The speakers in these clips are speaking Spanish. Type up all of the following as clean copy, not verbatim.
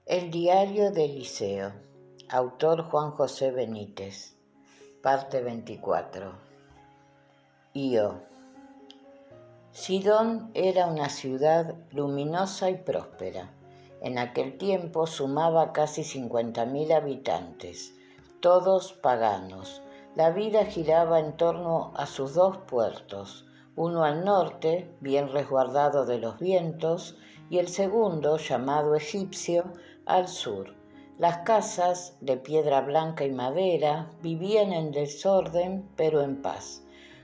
El diario de Eliseo. Autor Juan José Benítez. Parte 24. Io. Sidón era una ciudad luminosa y próspera. En aquel tiempo sumaba casi 50.000 habitantes, todos paganos. La vida giraba en torno a sus dos puertos, uno al norte, bien resguardado de los vientos, y el segundo, llamado Egipcio, al sur. Las casas, de piedra blanca y madera, vivían en desorden pero en paz.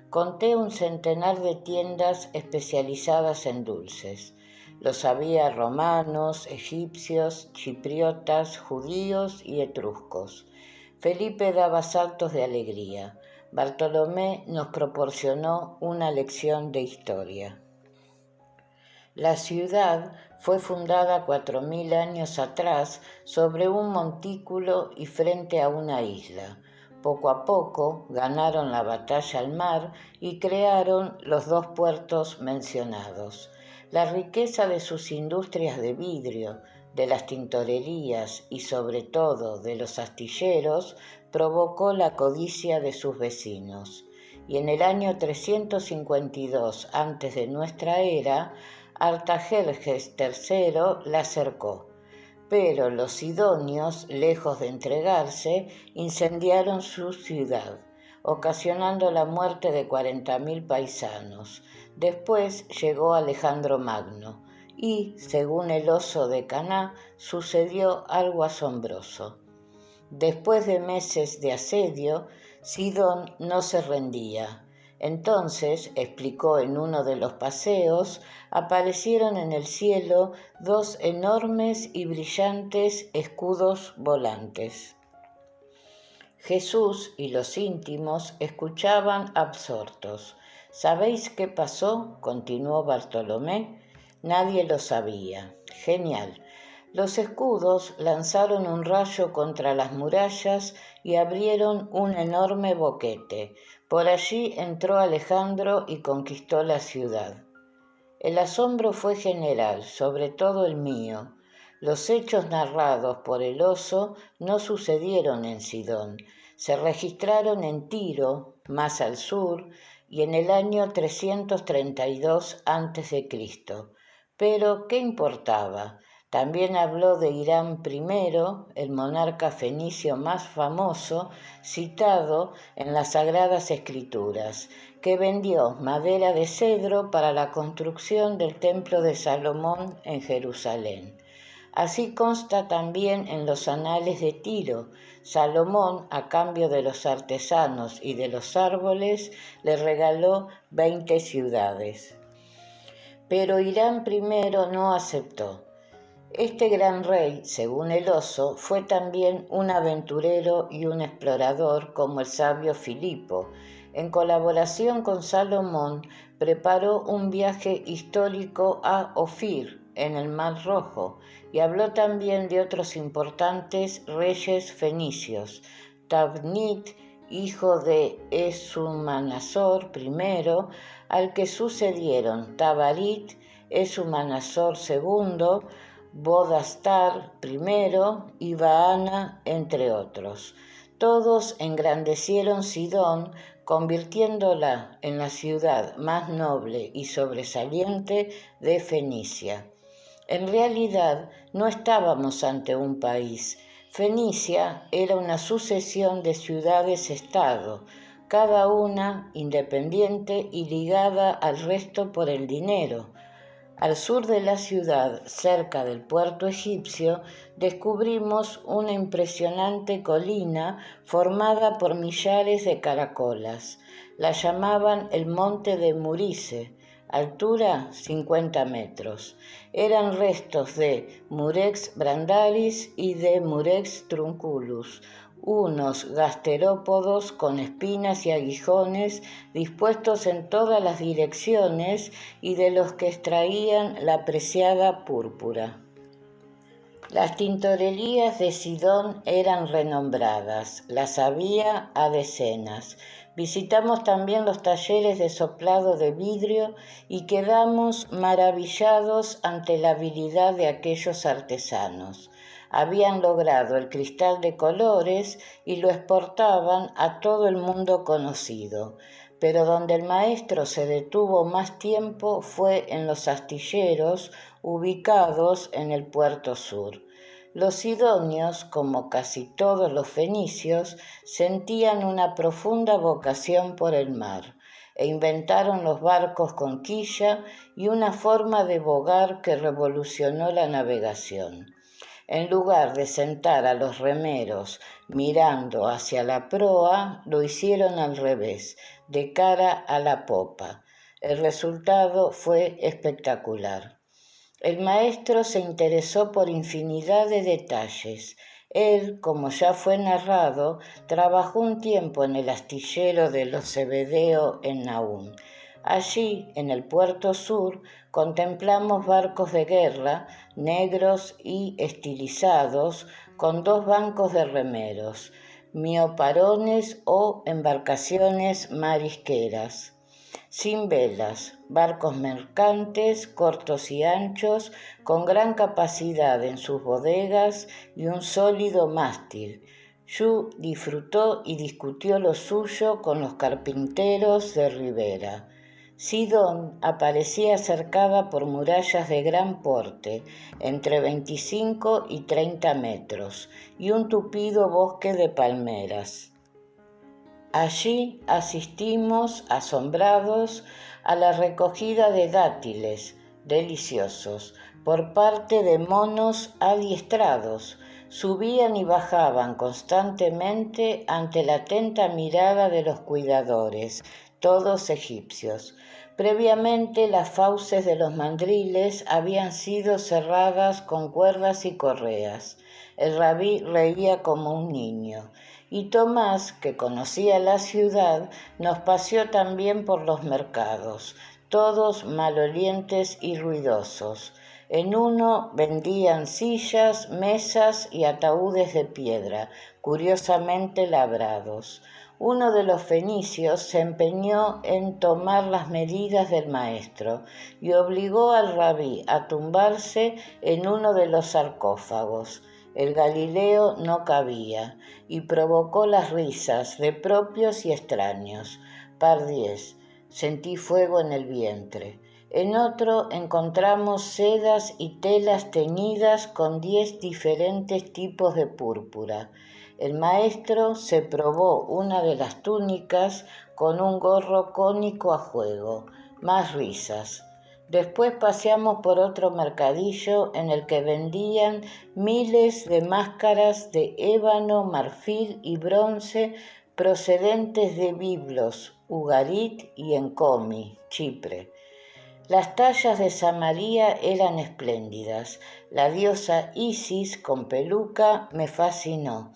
Conté un centenar de tiendas especializadas en dulces. Los había romanos, egipcios, chipriotas, judíos y etruscos. Felipe daba saltos de alegría. Bartolomé nos proporcionó una lección de historia. La ciudad fue fundada 4.000 años atrás sobre un montículo y frente a una isla. Poco a poco ganaron la batalla al mar y crearon los dos puertos mencionados. La riqueza de sus industrias de vidrio, de las tintorerías y sobre todo de los astilleros provocó la codicia de sus vecinos. Y en el año 352 antes de nuestra era, Artajerjes III la cercó, pero los sidonios, lejos de entregarse, incendiaron su ciudad, ocasionando la muerte de 40.000 paisanos. Después llegó Alejandro Magno y, según el oso de Caná, sucedió algo asombroso. Después de meses de asedio, Sidón no se rendía. Entonces, explicó en uno de los paseos, aparecieron en el cielo dos enormes y brillantes escudos volantes. Jesús y los íntimos escuchaban absortos. ¿Sabéis qué pasó?, continuó Bartolomé. Nadie lo sabía. Genial. Los escudos lanzaron un rayo contra las murallas y abrieron un enorme boquete. Por allí entró Alejandro y conquistó la ciudad. El asombro fue general, sobre todo el mío. Los hechos narrados por el oso no sucedieron en Sidón. Se registraron en Tiro, más al sur, y en el año 332 a.C. Pero, ¿qué importaba? También habló de Irán I, el monarca fenicio más famoso, citado en las Sagradas Escrituras, que vendió madera de cedro para la construcción del Templo de Salomón en Jerusalén. Así consta también en los anales de Tiro. Salomón, a cambio de los artesanos y de los árboles, le regaló 20 ciudades. Pero Irán I no aceptó. Este gran rey, según el oso, fue también un aventurero y un explorador como el sabio Filipo. En colaboración con Salomón, preparó un viaje histórico a Ofir, en el Mar Rojo, y habló también de otros importantes reyes fenicios, Tabnit, hijo de Esumanasor I, al que sucedieron Tabarit, Esumanasor II, Bodastar I y Baana, entre otros. Todos engrandecieron Sidón, convirtiéndola en la ciudad más noble y sobresaliente de Fenicia. En realidad, no estábamos ante un país. Fenicia era una sucesión de ciudades-estado, cada una independiente y ligada al resto por el dinero. Al sur de la ciudad, cerca del puerto egipcio, descubrimos una impresionante colina formada por millares de caracolas. La llamaban el Monte de Murice, altura 50 metros. Eran restos de Murex brandaris y de Murex trunculus, unos gasterópodos con espinas y aguijones dispuestos en todas las direcciones y de los que extraían la preciada púrpura. Las tintorerías de Sidón eran renombradas, las había a decenas. Visitamos también los talleres de soplado de vidrio y quedamos maravillados ante la habilidad de aquellos artesanos. Habían logrado el cristal de colores y lo exportaban a todo el mundo conocido. Pero donde el maestro se detuvo más tiempo fue en los astilleros ubicados en el puerto sur. Los sidonios, como casi todos los fenicios, sentían una profunda vocación por el mar e inventaron los barcos con quilla y una forma de bogar que revolucionó la navegación. En lugar de sentar a los remeros mirando hacia la proa, lo hicieron al revés, de cara a la popa. El resultado fue espectacular. El maestro se interesó por infinidad de detalles. Él, como ya fue narrado, trabajó un tiempo en el astillero de los Zebedeo en Nahum. Allí, en el puerto sur, contemplamos barcos de guerra, negros y estilizados, con 2 bancos de remeros, mioparones o embarcaciones marisqueras. Sin velas, barcos mercantes, cortos y anchos, con gran capacidad en sus bodegas y un sólido mástil. Yu disfrutó y discutió lo suyo con los carpinteros de Ribera. Sidón aparecía cercada por murallas de gran porte, entre 25 y 30 metros, y un tupido bosque de palmeras. Allí asistimos, asombrados, a la recogida de dátiles, deliciosos, por parte de monos adiestrados. Subían y bajaban constantemente ante la atenta mirada de los cuidadores, todos egipcios. Previamente las fauces de los mandriles habían sido cerradas con cuerdas y correas. El rabí reía como un niño. Y Tomás, que conocía la ciudad, nos paseó también por los mercados, todos malolientes y ruidosos. En uno vendían sillas, mesas y ataúdes de piedra, curiosamente labrados. Uno de los fenicios se empeñó en tomar las medidas del maestro y obligó al rabí a tumbarse en uno de los sarcófagos. El Galileo no cabía y provocó las risas de propios y extraños. Par 10. Sentí fuego en el vientre. En otro encontramos sedas y telas teñidas con 10 diferentes tipos de púrpura. El maestro se probó una de las túnicas con un gorro cónico a juego. Más risas. Después paseamos por otro mercadillo en el que vendían miles de máscaras de ébano, marfil y bronce procedentes de Biblos, Ugarit y Encomi, Chipre. Las tallas de Samaria eran espléndidas. La diosa Isis con peluca me fascinó.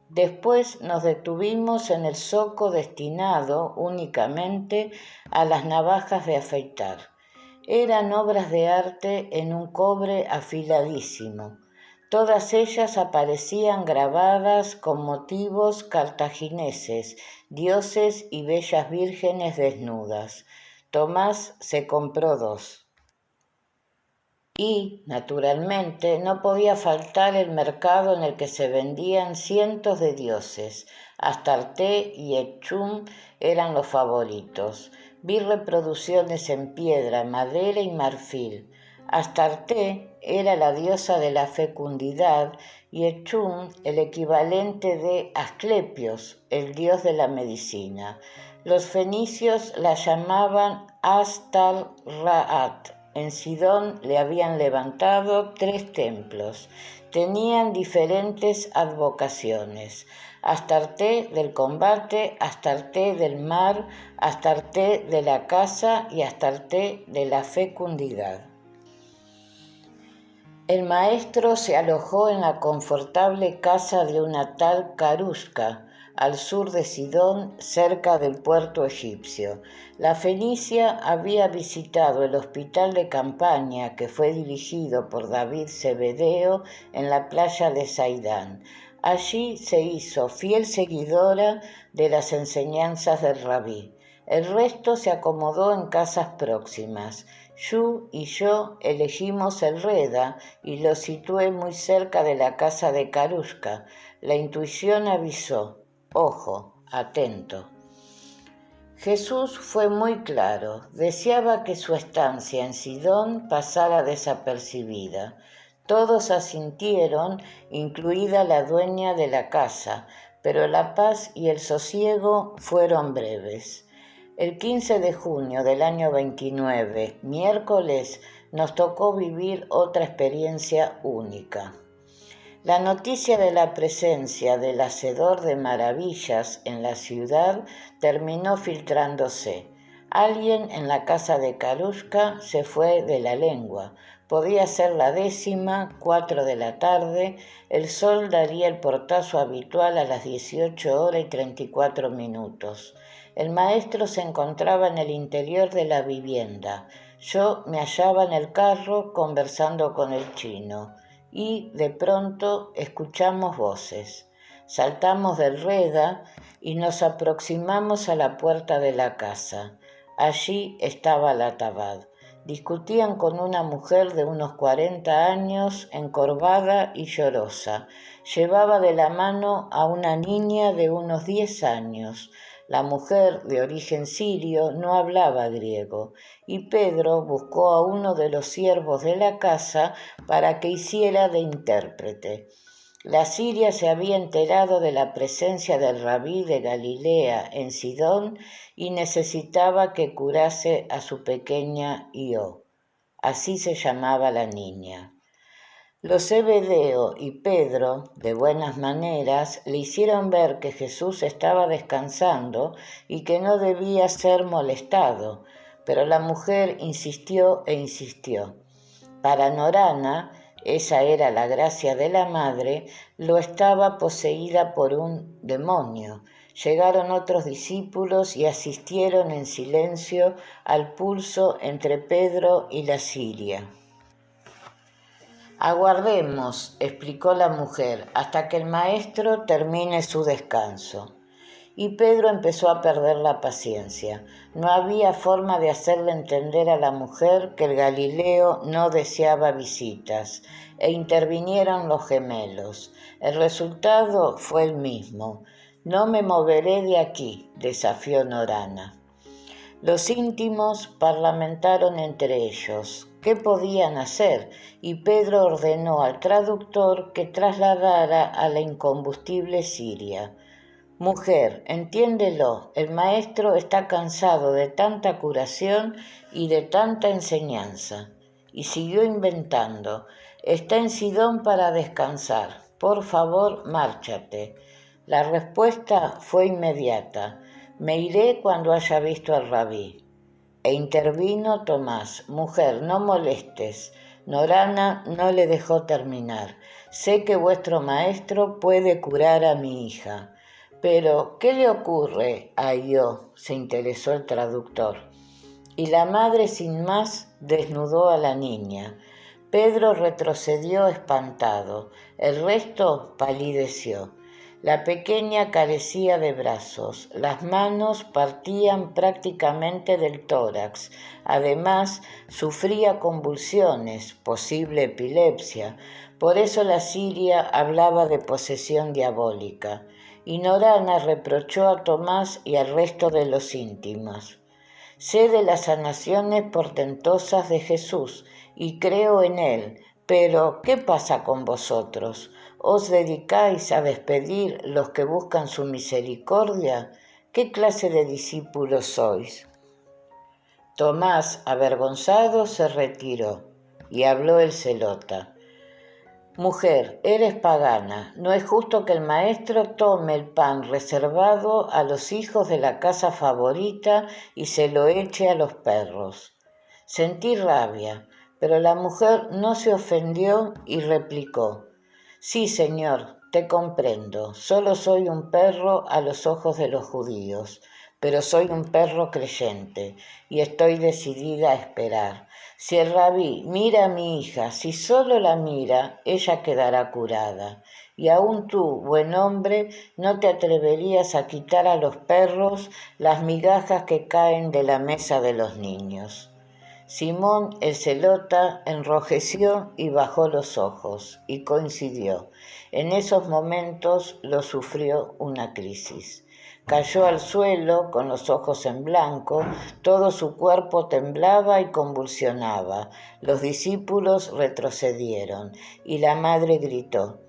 Después nos detuvimos en el zoco destinado únicamente a las navajas de afeitar. Eran obras de arte en un cobre afiladísimo. Todas ellas aparecían grabadas con motivos cartagineses, dioses y bellas vírgenes desnudas. Tomás se compró 2. Y, naturalmente, no podía faltar el mercado en el que se vendían cientos de dioses. Astarte y Echum eran los favoritos. Vi reproducciones en piedra, madera y marfil. Astarte era la diosa de la fecundidad y Echum el equivalente de Asclepios, el dios de la medicina. Los fenicios la llamaban Astar-Ra'at. En Sidón le habían levantado 3 templos. Tenían diferentes advocaciones. Astarte del combate, Astarte del mar, Astarte de la caza y Astarte de la fecundidad. El maestro se alojó en la confortable casa de una tal Carushka, al sur de Sidón, cerca del puerto egipcio. La fenicia había visitado el hospital de campaña que fue dirigido por David Zebedeo en la playa de Saidán. Allí se hizo fiel seguidora de las enseñanzas del rabí. El resto se acomodó en casas próximas. Yu y yo elegimos el Reda y lo situé muy cerca de la casa de Karushka. La intuición avisó: ojo, atento. Jesús fue muy claro, deseaba que su estancia en Sidón pasara desapercibida. Todos asintieron, incluida la dueña de la casa, pero la paz y el sosiego fueron breves. El 15 de junio del año 29, miércoles, nos tocó vivir otra experiencia única. La noticia de la presencia del Hacedor de Maravillas en la ciudad terminó filtrándose. Alguien en la casa de Karushka se fue de la lengua. Podía ser la 10:00, 4 de la tarde. El sol daría el portazo habitual a las 18:34. El maestro se encontraba en el interior de la vivienda. Yo me hallaba en el carro conversando con el chino. Y de pronto escuchamos voces. Saltamos del Reda y nos aproximamos a la puerta de la casa. Allí estaba la Tabad. Discutían con una mujer de unos 40 años, encorvada y llorosa. Llevaba de la mano a una niña de unos 10 años. La mujer, de origen sirio, no hablaba griego, y Pedro buscó a uno de los siervos de la casa para que hiciera de intérprete. La siria se había enterado de la presencia del rabí de Galilea en Sidón y necesitaba que curase a su pequeña Io. Así se llamaba la niña. Los Zebedeo y Pedro, de buenas maneras, le hicieron ver que Jesús estaba descansando y que no debía ser molestado, pero la mujer insistió e insistió. Para Norana, esa era la gracia de la madre, lo estaba poseída por un demonio. Llegaron otros discípulos y asistieron en silencio al pulso entre Pedro y la siria. Aguardemos, explicó la mujer, hasta que el maestro termine su descanso. Y Pedro empezó a perder la paciencia. No había forma de hacerle entender a la mujer que el Galileo no deseaba visitas, e intervinieron los gemelos. El resultado fue el mismo. No me moveré de aquí, desafió Norana. Los íntimos parlamentaron entre ellos. ¿Qué podían hacer? Y Pedro ordenó al traductor que trasladara a la incombustible siria. Mujer, entiéndelo, el maestro está cansado de tanta curación y de tanta enseñanza. Y siguió inventando. Está en Sidón para descansar. Por favor, márchate. La respuesta fue inmediata. Me iré cuando haya visto al rabí. E intervino Tomás. Mujer, no molestes. Norana no le dejó terminar. Sé que vuestro maestro puede curar a mi hija. Pero, ¿qué le ocurre a Io? Se interesó el traductor. Y la madre sin más desnudó a la niña. Pedro retrocedió espantado. El resto palideció. La pequeña carecía de brazos, las manos partían prácticamente del tórax, además sufría convulsiones, posible epilepsia, por eso la siria hablaba de posesión diabólica, y Norana reprochó a Tomás y al resto de los íntimos. Sé de las sanaciones portentosas de Jesús y creo en él, pero ¿qué pasa con vosotros? ¿Os dedicáis a despedir los que buscan su misericordia? ¿Qué clase de discípulos sois? Tomás, avergonzado, se retiró, y habló el celota. Mujer, eres pagana, no es justo que el maestro tome el pan reservado a los hijos de la casa favorita y se lo eche a los perros. Sentí rabia, pero la mujer no se ofendió y replicó. Sí, señor, te comprendo, solo soy un perro a los ojos de los judíos, pero soy un perro creyente y estoy decidida a esperar. Si el rabí mira a mi hija, si solo la mira, ella quedará curada. Y aún tú, buen hombre, no te atreverías a quitar a los perros las migajas que caen de la mesa de los niños. Simón el celota enrojeció y bajó los ojos, y coincidió. En esos momentos lo sufrió una crisis. Cayó al suelo con los ojos en blanco, todo su cuerpo temblaba y convulsionaba. Los discípulos retrocedieron y la madre gritó: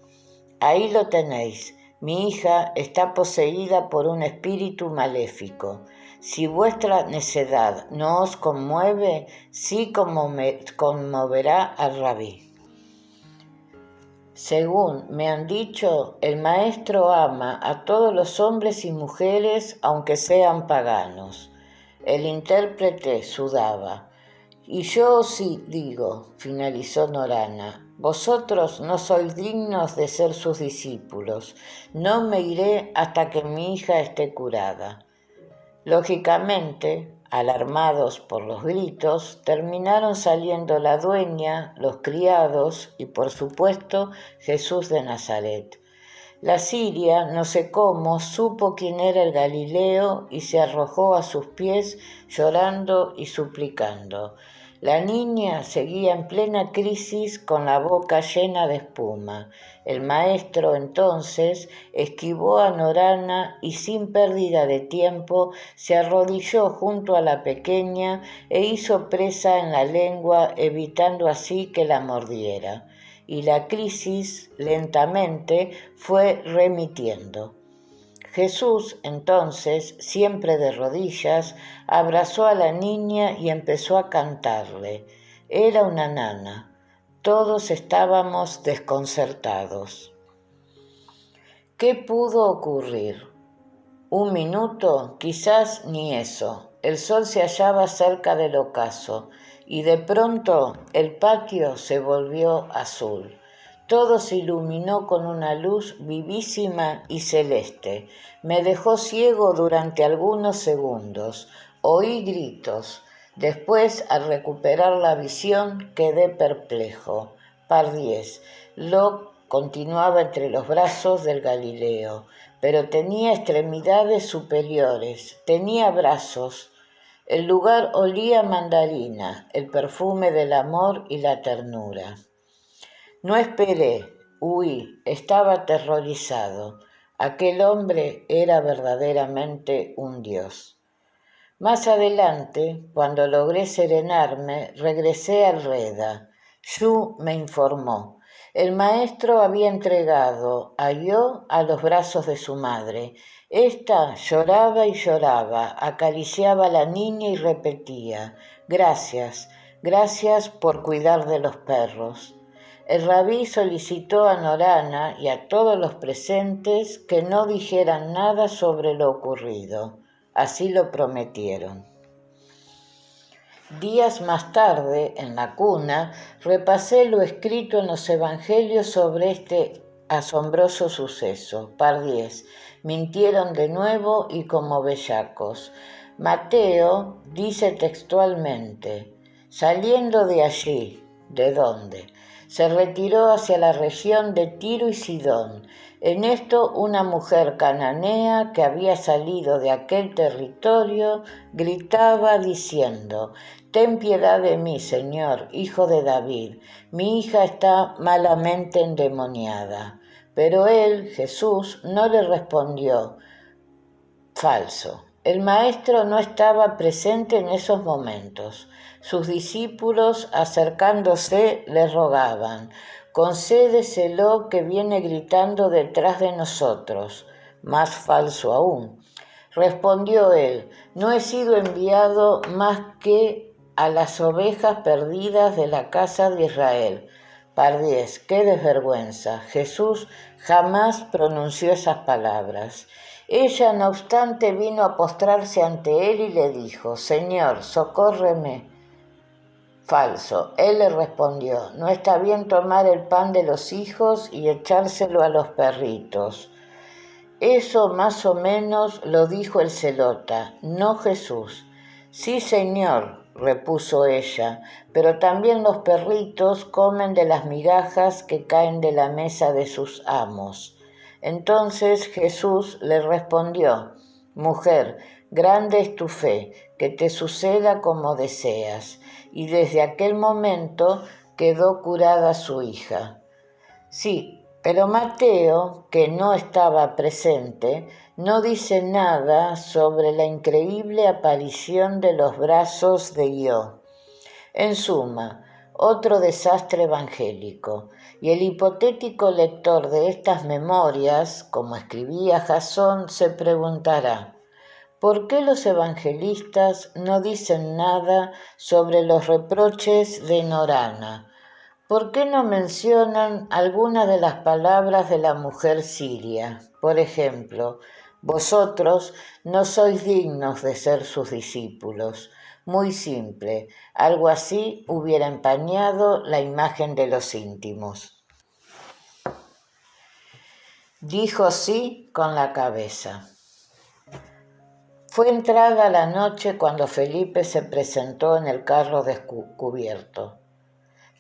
«Ahí lo tenéis, mi hija está poseída por un espíritu maléfico. Si vuestra necedad no os conmueve, sí conmoverá al rabí». Según me han dicho, el maestro ama a todos los hombres y mujeres, aunque sean paganos. El intérprete sudaba. «Y yo sí digo», finalizó Norana, «vosotros no sois dignos de ser sus discípulos. No me iré hasta que mi hija esté curada». Lógicamente, alarmados por los gritos, terminaron saliendo la dueña, los criados y, por supuesto, Jesús de Nazaret. La siria, no sé cómo, supo quién era el Galileo y se arrojó a sus pies llorando y suplicando. La niña seguía en plena crisis con la boca llena de espuma. El maestro entonces esquivó a Norana y sin pérdida de tiempo se arrodilló junto a la pequeña e hizo presa en la lengua, evitando así que la mordiera. Y la crisis lentamente fue remitiendo. Jesús, entonces, siempre de rodillas, abrazó a la niña y empezó a cantarle. Era una nana. Todos estábamos desconcertados. ¿Qué pudo ocurrir? ¿Un minuto? Quizás ni eso. El sol se hallaba cerca del ocaso y de pronto el patio se volvió azul. Todo se iluminó con una luz vivísima y celeste. Me dejó ciego durante algunos segundos. Oí gritos. Después, al recuperar la visión, quedé perplejo. Pardiez. Lo continuaba entre los brazos del Galileo, pero tenía extremidades superiores, tenía brazos. El lugar olía a mandarina, el perfume del amor y la ternura. No esperé, huí, estaba aterrorizado. Aquel hombre era verdaderamente un dios. Más adelante, cuando logré serenarme, regresé al Reda. Yu me informó. El maestro había entregado a Yo a los brazos de su madre. Esta lloraba y lloraba, acariciaba a la niña y repetía: «Gracias, gracias por cuidar de los perros». El rabí solicitó a Norana y a todos los presentes que no dijeran nada sobre lo ocurrido. Así lo prometieron. Días más tarde, en la cuna, repasé lo escrito en los evangelios sobre este asombroso suceso. Pardiez. Mintieron de nuevo y como bellacos. Mateo dice textualmente: saliendo de allí, ¿de dónde? Se retiró hacia la región de Tiro y Sidón. En esto una mujer cananea que había salido de aquel territorio gritaba diciendo: «Ten piedad de mí, Señor, hijo de David, mi hija está malamente endemoniada». Pero él, Jesús, no le respondió. Falso. El maestro no estaba presente en esos momentos. Sus discípulos, acercándose, le rogaban: «Concédeselo que viene gritando detrás de nosotros». Más falso aún. Respondió él: «No he sido enviado más que a las ovejas perdidas de la casa de Israel». Pardiez, qué desvergüenza. Jesús jamás pronunció esas palabras. Ella, no obstante, vino a postrarse ante él y le dijo: «Señor, socórreme». Falso. Él le respondió: no está bien tomar el pan de los hijos y echárselo a los perritos. Eso más o menos lo dijo el celota, no Jesús. Sí, señor, repuso ella, pero también los perritos comen de las migajas que caen de la mesa de sus amos. Entonces Jesús le respondió: mujer, grande es tu fe, que te suceda como deseas. Y desde aquel momento quedó curada su hija. Sí, pero Mateo, que no estaba presente, no dice nada sobre la increíble aparición de los brazos de Io. En suma, otro desastre evangélico, y el hipotético lector de estas memorias, como escribía Jasón, se preguntará: ¿por qué los evangelistas no dicen nada sobre los reproches de Norana? ¿Por qué no mencionan algunas de las palabras de la mujer siria? Por ejemplo, vosotros no sois dignos de ser sus discípulos. Muy simple, algo así hubiera empañado la imagen de los íntimos. Dijo sí con la cabeza. Fue entrada la noche cuando Felipe se presentó en el carro descubierto.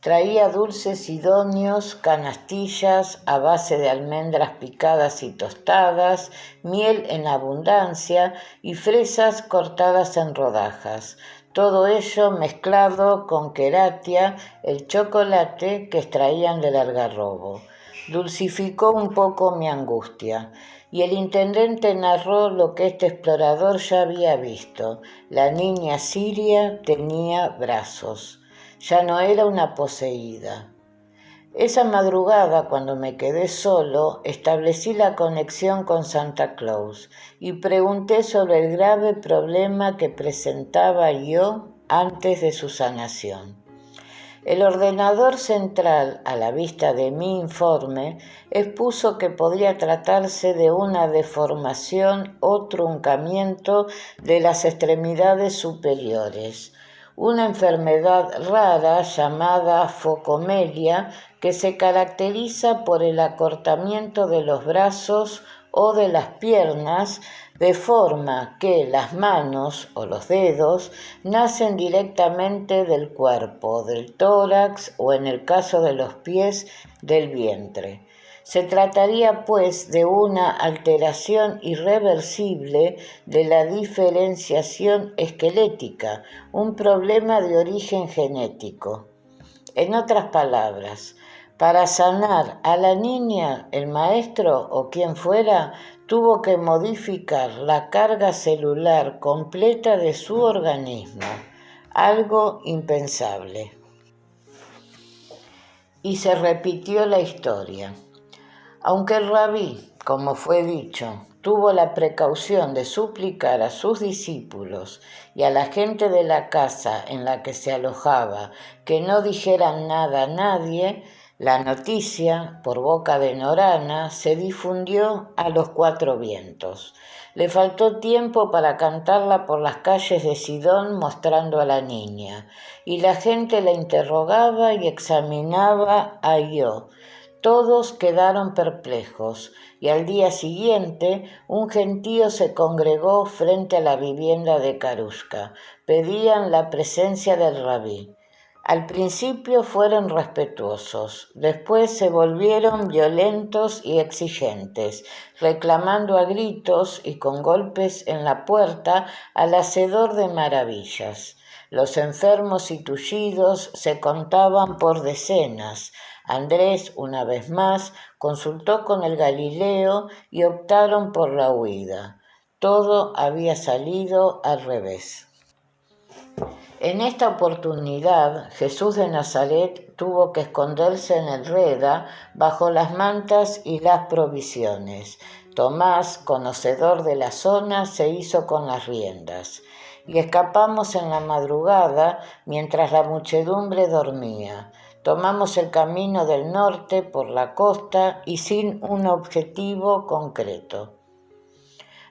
Traía dulces idóneos, canastillas a base de almendras picadas y tostadas, miel en abundancia y fresas cortadas en rodajas. Todo ello mezclado con queratia, el chocolate que extraían del algarrobo. Dulcificó un poco mi angustia. Y el intendente narró lo que este explorador ya había visto. La niña siria tenía brazos. Ya no era una poseída. Esa madrugada, cuando me quedé solo, establecí la conexión con Santa Claus y pregunté sobre el grave problema que presentaba yo antes de su sanación. El ordenador central, a la vista de mi informe, expuso que podría tratarse de una deformación o truncamiento de las extremidades superiores, una enfermedad rara llamada focomelia que se caracteriza por el acortamiento de los brazos o de las piernas, de forma que las manos o los dedos nacen directamente del cuerpo, del tórax o, en el caso de los pies, del vientre. Se trataría, pues, de una alteración irreversible de la diferenciación esquelética, un problema de origen genético. En otras palabras, para sanar a la niña, el maestro o quien fuera tuvo que modificar la carga celular completa de su organismo, algo impensable. Y se repitió la historia. Aunque el rabí, como fue dicho, tuvo la precaución de suplicar a sus discípulos y a la gente de la casa en la que se alojaba que no dijeran nada a nadie, la noticia, por boca de Norana, se difundió a los cuatro vientos. Le faltó tiempo para cantarla por las calles de Sidón mostrando a la niña, y la gente la interrogaba y examinaba a Io. Todos quedaron perplejos, y al día siguiente un gentío se congregó frente a la vivienda de Karushka. Pedían la presencia del rabí. Al principio fueron respetuosos, después se volvieron violentos y exigentes, reclamando a gritos y con golpes en la puerta al hacedor de maravillas. Los enfermos y tullidos se contaban por decenas. Andrés, una vez más, consultó con el Galileo y optaron por la huida. Todo había salido al revés. En esta oportunidad, Jesús de Nazaret tuvo que esconderse en el Reda bajo las mantas y las provisiones. Tomás, conocedor de la zona, se hizo con las riendas. Y escapamos en la madrugada mientras la muchedumbre dormía. Tomamos el camino del norte por la costa y sin un objetivo concreto.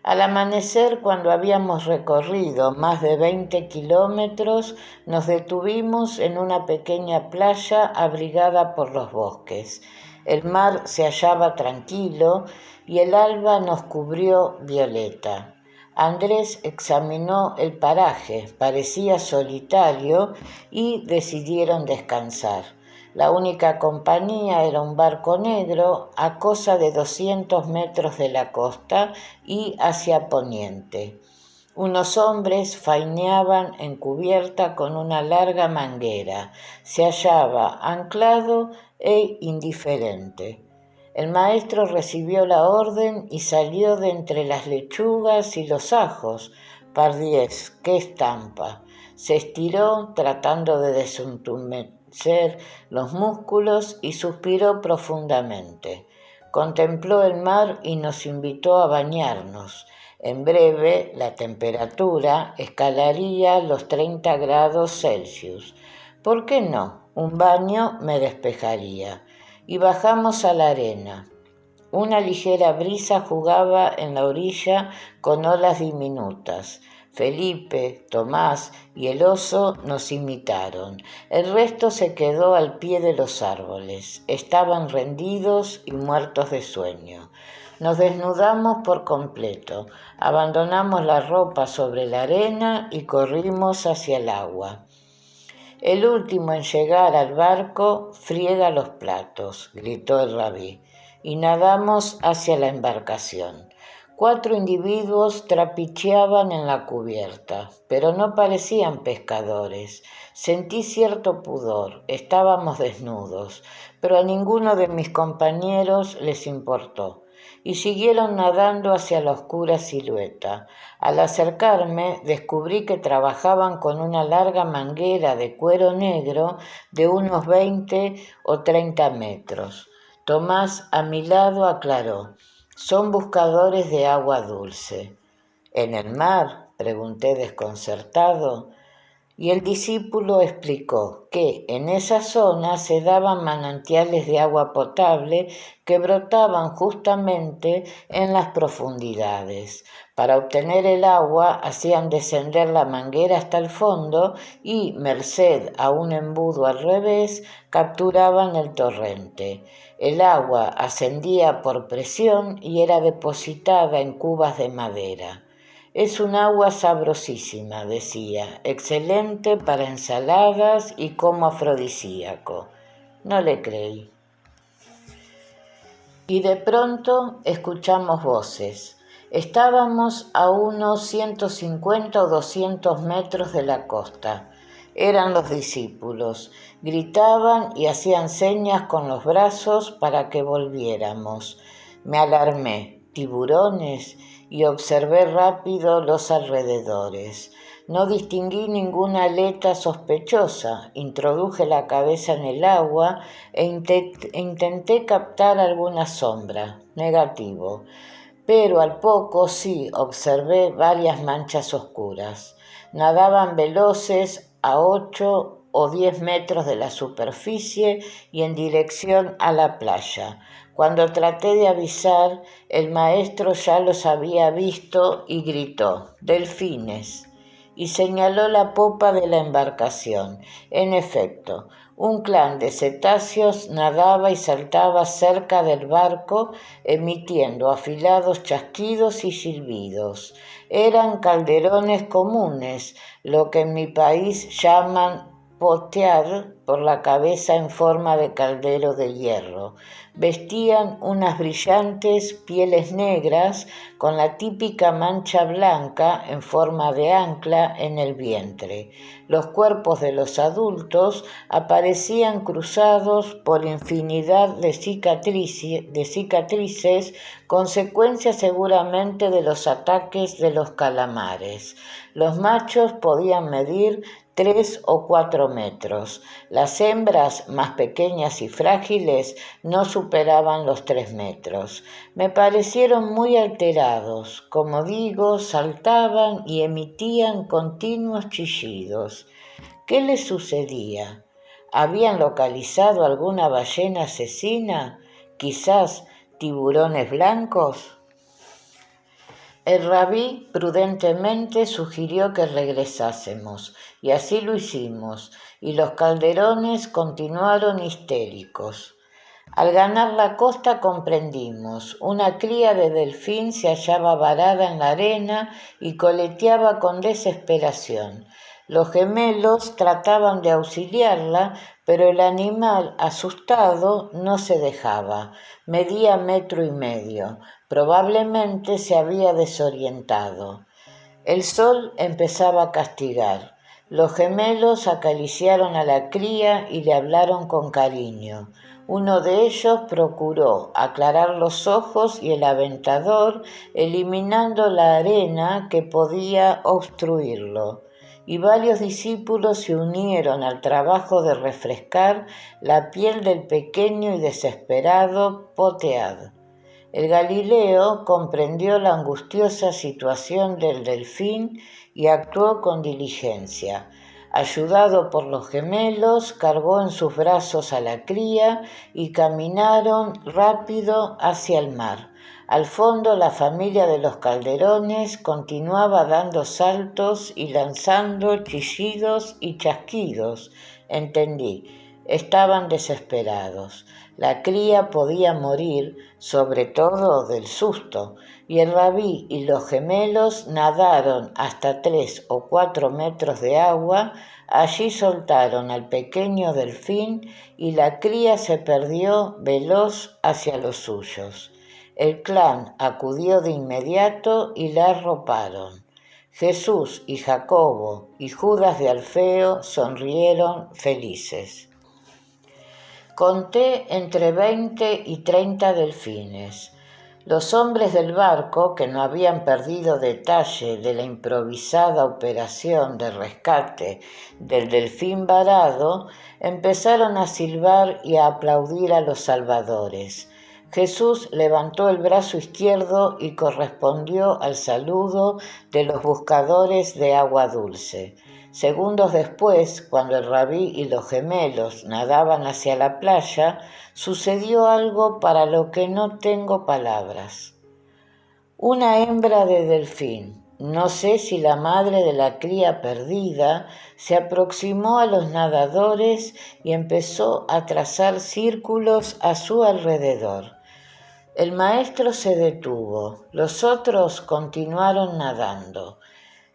Al amanecer, cuando habíamos recorrido más de 20 kilómetros, nos detuvimos en una pequeña playa abrigada por los bosques. El mar se hallaba tranquilo y el alba nos cubrió violeta. Andrés examinó el paraje, parecía solitario y decidieron descansar. La única compañía era un barco negro a cosa de 200 metros de la costa y hacia poniente. Unos hombres faineaban en cubierta con una larga manguera. Se hallaba anclado e indiferente. El maestro recibió la orden y salió de entre las lechugas y los ajos. Pardiez, qué estampa. Se estiró tratando de desentumecer los músculos y suspiró profundamente. Contempló el mar y nos invitó a bañarnos. En breve la temperatura escalaría los 30 grados Celsius. ¿Por qué no? Un baño me despejaría. Y bajamos a la arena. Una ligera brisa jugaba en la orilla con olas diminutas. Felipe, Tomás y el oso nos imitaron. El resto se quedó al pie de los árboles. Estaban rendidos y muertos de sueño. Nos desnudamos por completo, abandonamos la ropa sobre la arena y corrimos hacia el agua. El último en llegar al barco friega los platos, gritó el rabí, y nadamos hacia la embarcación. 4 individuos trapicheaban en la cubierta, pero no parecían pescadores. Sentí cierto pudor, estábamos desnudos, pero a ninguno de mis compañeros les importó, y siguieron nadando hacia la oscura silueta. Al acercarme, descubrí que trabajaban con una larga manguera de cuero negro de unos 20 o 30 metros. Tomás, a mi lado, aclaró: son buscadores de agua dulce. ¿En el mar?, pregunté desconcertado. Y el discípulo explicó que en esa zona se daban manantiales de agua potable que brotaban justamente en las profundidades. Para obtener el agua hacían descender la manguera hasta el fondo y, merced a un embudo al revés, capturaban el torrente. El agua ascendía por presión y era depositada en cubas de madera. Es un agua sabrosísima, decía, excelente para ensaladas y como afrodisíaco. No le creí. Y de pronto escuchamos voces. Estábamos a unos 150 o 200 metros de la costa. Eran los discípulos. Gritaban y hacían señas con los brazos para que volviéramos. Me alarmé. ¿Tiburones? Y observé rápido los alrededores. No distinguí ninguna aleta sospechosa. Introduje la cabeza en el agua e intenté captar alguna sombra. Negativo. Pero al poco sí observé varias manchas oscuras. Nadaban veloces a 8 o 10 metros de la superficie y en dirección a la playa. Cuando traté de avisar, el maestro ya los había visto y gritó: «¡Delfines!», y señaló la popa de la embarcación. En efecto, un clan de cetáceos nadaba y saltaba cerca del barco, emitiendo afilados chasquidos y silbidos. Eran calderones comunes, lo que en mi país llaman potear, por la cabeza en forma de caldero de hierro. Vestían unas brillantes pieles negras con la típica mancha blanca en forma de ancla en el vientre. Los cuerpos de los adultos aparecían cruzados por infinidad de cicatrices, consecuencia seguramente de los ataques de los calamares. Los machos podían medir 3 o 4 metros. Las hembras, más pequeñas y frágiles, no superaban los 3 metros. Me parecieron muy alterados. Como digo, saltaban y emitían continuos chillidos. ¿Qué les sucedía? ¿Habían localizado alguna ballena asesina? ¿Quizás tiburones blancos? El rabí prudentemente sugirió que regresásemos, y así lo hicimos, y los calderones continuaron histéricos. Al ganar la costa comprendimos, una cría de delfín se hallaba varada en la arena y coleteaba con desesperación. Los gemelos trataban de auxiliarla, pero el animal, asustado, no se dejaba. Medía 1,5 metros. Probablemente se había desorientado. El sol empezaba a castigar. Los gemelos acariciaron a la cría y le hablaron con cariño. Uno de ellos procuró aclarar los ojos y el aventador, eliminando la arena que podía obstruirlo. Y varios discípulos se unieron al trabajo de refrescar la piel del pequeño y desesperado Potead. El Galileo comprendió la angustiosa situación del delfín y actuó con diligencia. Ayudado por los gemelos, cargó en sus brazos a la cría y caminaron rápido hacia el mar. Al fondo, la familia de los calderones continuaba dando saltos y lanzando chillidos y chasquidos. Entendí, estaban desesperados. La cría podía morir, sobre todo del susto, y el rabí y los gemelos nadaron hasta 3 o 4 metros de agua. Allí soltaron al pequeño delfín y la cría se perdió veloz hacia los suyos. El clan acudió de inmediato y la arroparon. Jesús y Jacobo y Judas de Alfeo sonrieron felices. Conté entre 20 y 30 delfines. Los hombres del barco, que no habían perdido detalle de la improvisada operación de rescate del delfín varado, empezaron a silbar y a aplaudir a los salvadores. Jesús levantó el brazo izquierdo y correspondió al saludo de los buscadores de agua dulce. Segundos después, cuando el rabí y los gemelos nadaban hacia la playa, sucedió algo para lo que no tengo palabras. Una hembra de delfín, no sé si la madre de la cría perdida, se aproximó a los nadadores y empezó a trazar círculos a su alrededor. El maestro se detuvo, los otros continuaron nadando,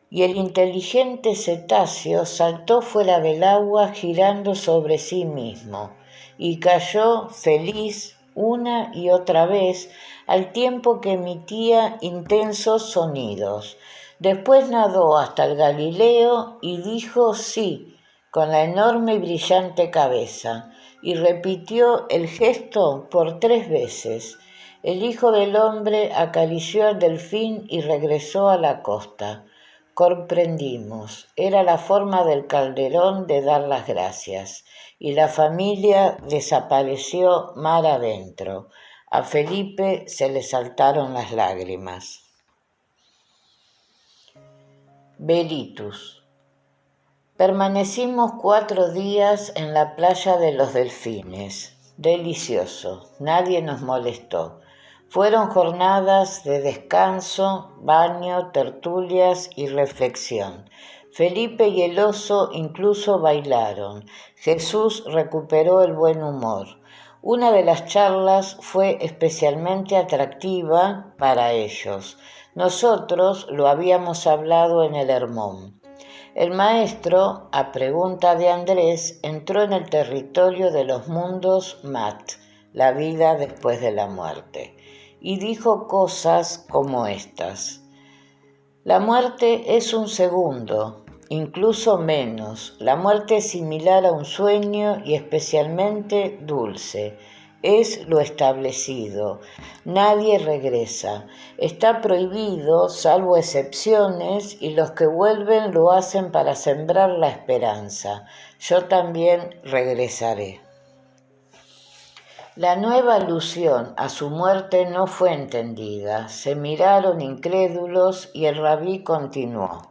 y el inteligente cetáceo saltó fuera del agua girando sobre sí mismo, y cayó feliz una y otra vez, al tiempo que emitía intensos sonidos. Después nadó hasta el Galileo y dijo sí, con la enorme y brillante cabeza, y repitió el gesto por 3 veces. El Hijo del Hombre acarició al delfín y regresó a la costa. Comprendimos, era la forma del calderón de dar las gracias, y la familia desapareció mar adentro. A Felipe se le saltaron las lágrimas. Belitus. Permanecimos 4 días en la playa de los delfines. Delicioso, nadie nos molestó. Fueron jornadas de descanso, baño, tertulias y reflexión. Felipe y el oso incluso bailaron. Jesús recuperó el buen humor. Una de las charlas fue especialmente atractiva para ellos. Nosotros lo habíamos hablado en el Hermón. El maestro, a pregunta de Andrés, entró en el territorio de los mundos Mat, la vida después de la muerte, y dijo cosas como estas. La muerte es un segundo, incluso menos. La muerte es similar a un sueño y especialmente dulce. Es lo establecido. Nadie regresa. Está prohibido, salvo excepciones, y los que vuelven lo hacen para sembrar la esperanza. Yo también regresaré. La nueva alusión a su muerte no fue entendida. Se miraron incrédulos y el rabí continuó.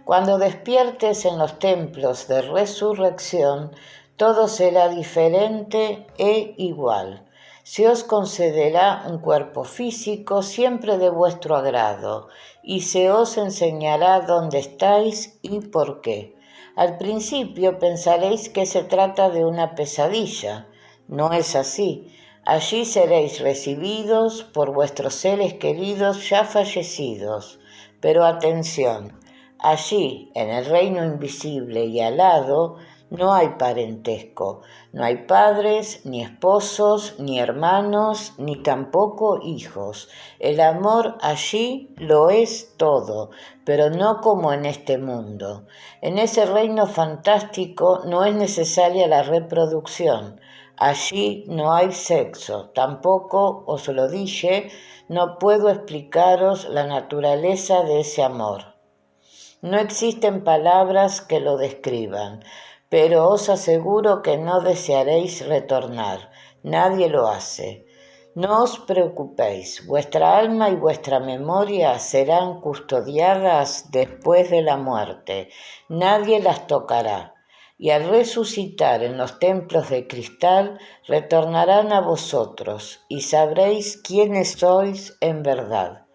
Cuando despiertes en los templos de resurrección, todo será diferente e igual. Se os concederá un cuerpo físico siempre de vuestro agrado, y se os enseñará dónde estáis y por qué. Al principio pensaréis que se trata de una pesadilla. No es así. Allí seréis recibidos por vuestros seres queridos ya fallecidos. Pero atención, allí, en el reino invisible y alado, no hay parentesco, no hay padres, ni esposos, ni hermanos, ni tampoco hijos. El amor allí lo es todo, pero no como en este mundo. En ese reino fantástico no es necesaria la reproducción. Allí no hay sexo, tampoco, os lo dije, no puedo explicaros la naturaleza de ese amor. No existen palabras que lo describan, pero os aseguro que no desearéis retornar. Nadie lo hace. No os preocupéis, vuestra alma y vuestra memoria serán custodiadas después de la muerte. Nadie las tocará. Y al resucitar en los templos de cristal, retornarán a vosotros, y sabréis quiénes sois en verdad.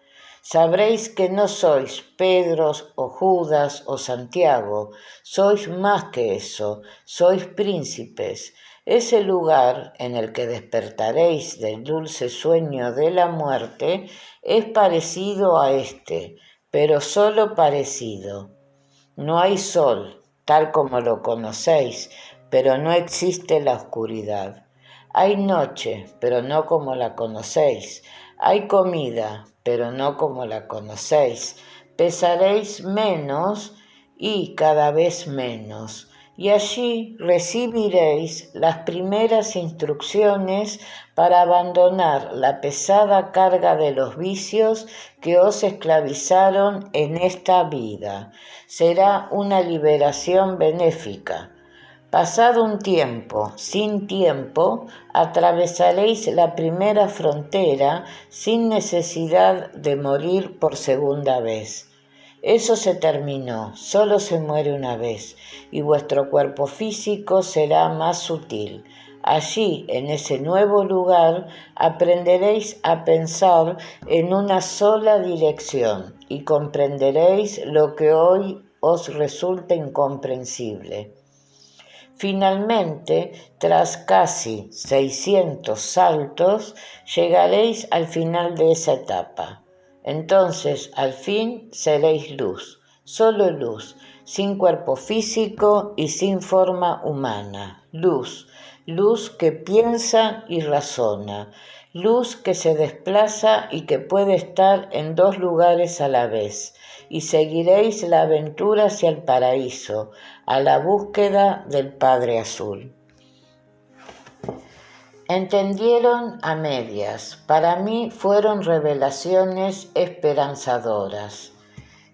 Sabréis que no sois Pedro o Judas o Santiago, sois más que eso, sois príncipes. Ese lugar en el que despertaréis del dulce sueño de la muerte es parecido a este, pero solo parecido. No hay sol, tal como lo conocéis, pero no existe la oscuridad. Hay noche, pero no como la conocéis. Hay comida, pero no como la conocéis. Pesaréis menos y cada vez menos. Y allí recibiréis las primeras instrucciones para abandonar la pesada carga de los vicios que os esclavizaron en esta vida. Será una liberación benéfica. Pasado un tiempo, sin tiempo, atravesaréis la primera frontera sin necesidad de morir por segunda vez. Eso se terminó, solo se muere una vez, y vuestro cuerpo físico será más sutil. Allí, en ese nuevo lugar, aprenderéis a pensar en una sola dirección y comprenderéis lo que hoy os resulta incomprensible. Finalmente, tras casi 600 saltos, llegaréis al final de esa etapa. Entonces, al fin, seréis luz, solo luz, sin cuerpo físico y sin forma humana. Luz, luz que piensa y razona, luz que se desplaza y que puede estar en dos lugares a la vez, y seguiréis la aventura hacia el paraíso, a la búsqueda del Padre Azul. Entendieron a medias. Para mí fueron revelaciones esperanzadoras.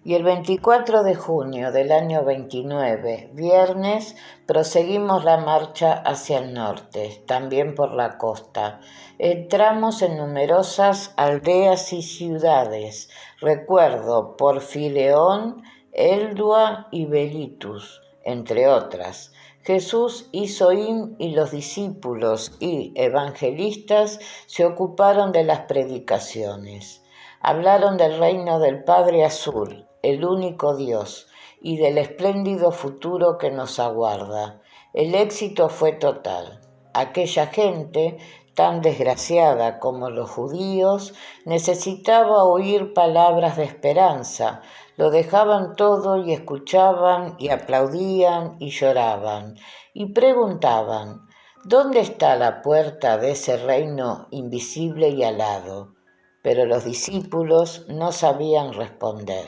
Y el 24 de junio del año 29, viernes, proseguimos la marcha hacia el norte, también por la costa. Entramos en numerosas aldeas y ciudades, recuerdo Porfileón, Eldua y Belitus, entre otras. Jesús y Soim y los discípulos y evangelistas se ocuparon de las predicaciones. Hablaron del reino del Padre Azul, el único Dios, y del espléndido futuro que nos aguarda. El éxito fue total. Aquella gente, tan desgraciada como los judíos, necesitaba oír palabras de esperanza. Lo dejaban todo y escuchaban y aplaudían y lloraban y preguntaban: ¿dónde está la puerta de ese reino invisible y alado? Pero los discípulos no sabían responder.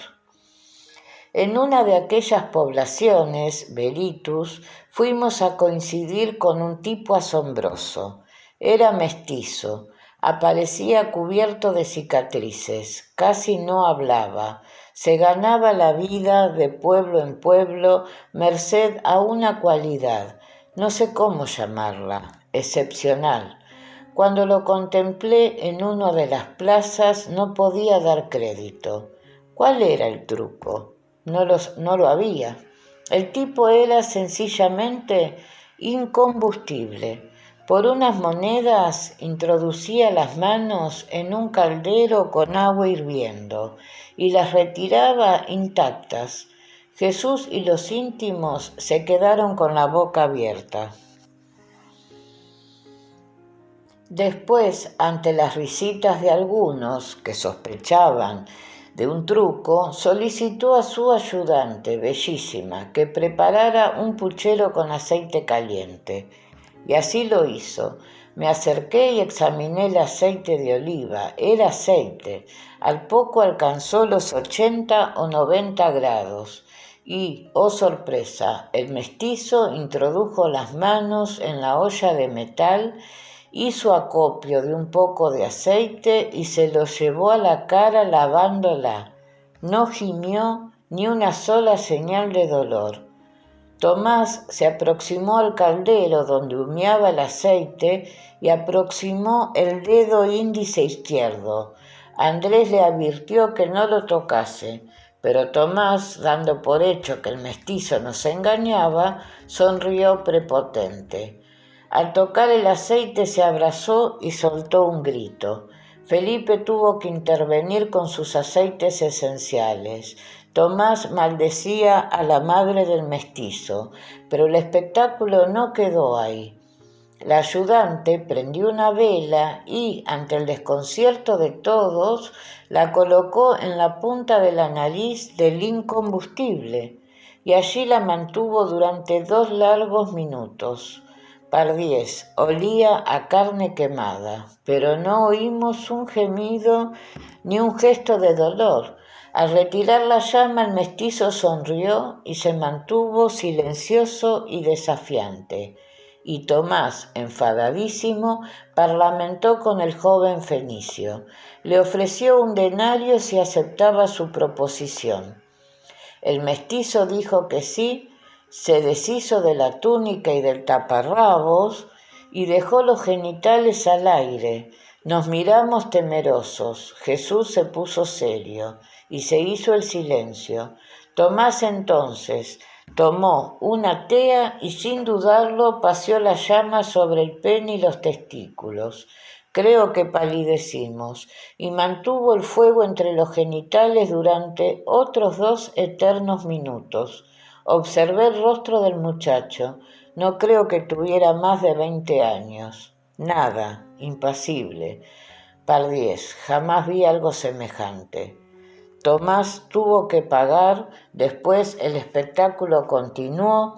En una de aquellas poblaciones, Belitus, fuimos a coincidir con un tipo asombroso. Era mestizo, aparecía cubierto de cicatrices, casi no hablaba, se ganaba la vida de pueblo en pueblo merced a una cualidad, no sé cómo llamarla, excepcional. Cuando lo contemplé en una de las plazas no podía dar crédito. ¿Cuál era el truco? No lo había. El tipo era sencillamente incombustible. Por unas monedas introducía las manos en un caldero con agua hirviendo y las retiraba intactas. Jesús y los íntimos se quedaron con la boca abierta. Después, ante las risitas de algunos que sospechaban de un truco, solicitó a su ayudante, bellísima, que preparara un puchero con aceite caliente. Y así lo hizo. Me acerqué y examiné el aceite de oliva. Era aceite. Al poco alcanzó los 80 o 90 grados. Y, oh sorpresa, el mestizo introdujo las manos en la olla de metal, hizo acopio de un poco de aceite y se lo llevó a la cara lavándola. No gimió ni una sola señal de dolor. Tomás se aproximó al caldero donde humeaba el aceite y aproximó el dedo índice izquierdo. Andrés le advirtió que no lo tocase, pero Tomás, dando por hecho que el mestizo nos engañaba, sonrió prepotente. Al tocar el aceite se abrazó y soltó un grito. Felipe tuvo que intervenir con sus aceites esenciales. Tomás maldecía a la madre del mestizo, pero el espectáculo no quedó ahí. La ayudante prendió una vela y, ante el desconcierto de todos, la colocó en la punta de la nariz del incombustible, y allí la mantuvo durante 2 largos minutos. Pardiez olía a carne quemada, pero no oímos un gemido ni un gesto de dolor. Al retirar la llama, el mestizo sonrió y se mantuvo silencioso y desafiante. Y Tomás, enfadadísimo, parlamentó con el joven fenicio. Le ofreció un denario si aceptaba su proposición. El mestizo dijo que sí, se deshizo de la túnica y del taparrabos y dejó los genitales al aire. Nos miramos temerosos. Jesús se puso serio y se hizo el silencio. Tomás entonces tomó una tea y sin dudarlo paseó la llama sobre el pene y los testículos. Creo que palidecimos, y mantuvo el fuego entre los genitales durante otros 2 eternos minutos. Observé el rostro del muchacho. No creo que tuviera más de 20 años. Nada, impasible. Pardiez, jamás vi algo semejante. Tomás tuvo que pagar, después el espectáculo continuó.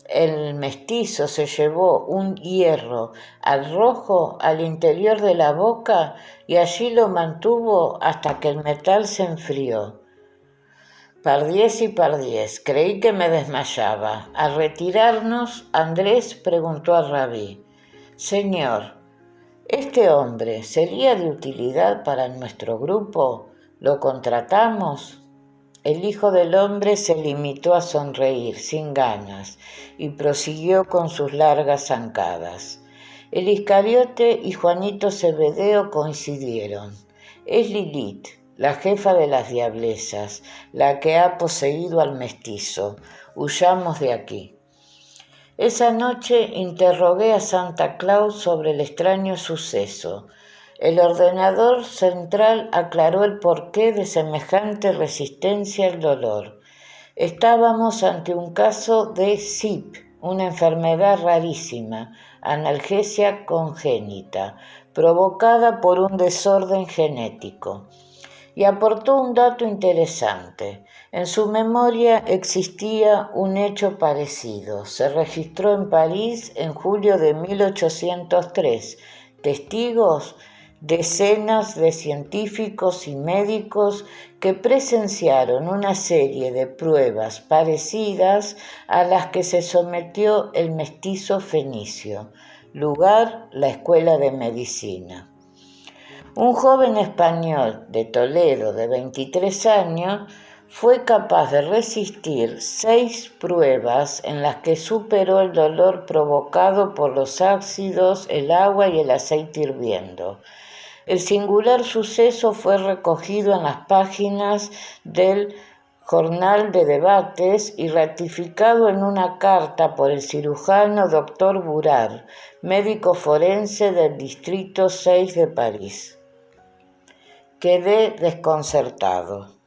El mestizo se llevó un hierro al rojo al interior de la boca y allí lo mantuvo hasta que el metal se enfrió. Pardiez y Pardiez, creí que me desmayaba. Al retirarnos, Andrés preguntó al rabí: «Señor, ¿este hombre sería de utilidad para nuestro grupo? ¿Lo contratamos?» El hijo del hombre se limitó a sonreír sin ganas y prosiguió con sus largas zancadas. El Iscariote y Juanito Zebedeo coincidieron. Es Lilith, la jefa de las diablesas, la que ha poseído al mestizo. Huyamos de aquí. Esa noche interrogué a Santa Claus sobre el extraño suceso. El ordenador central aclaró el porqué de semejante resistencia al dolor. Estábamos ante un caso de SIP, una enfermedad rarísima, analgesia congénita, provocada por un desorden genético. Y aportó un dato interesante. En su memoria existía un hecho parecido. Se registró en París en julio de 1803. Testigos: decenas de científicos y médicos que presenciaron una serie de pruebas parecidas a las que se sometió el mestizo fenicio. Lugar: la Escuela de Medicina. Un joven español de Toledo de 23 años fue capaz de resistir 6 pruebas en las que superó el dolor provocado por los ácidos, el agua y el aceite hirviendo. El singular suceso fue recogido en las páginas del jornal de debates y ratificado en una carta por el cirujano Dr. Bourard, médico forense del Distrito 6 de París. Quedé desconcertado.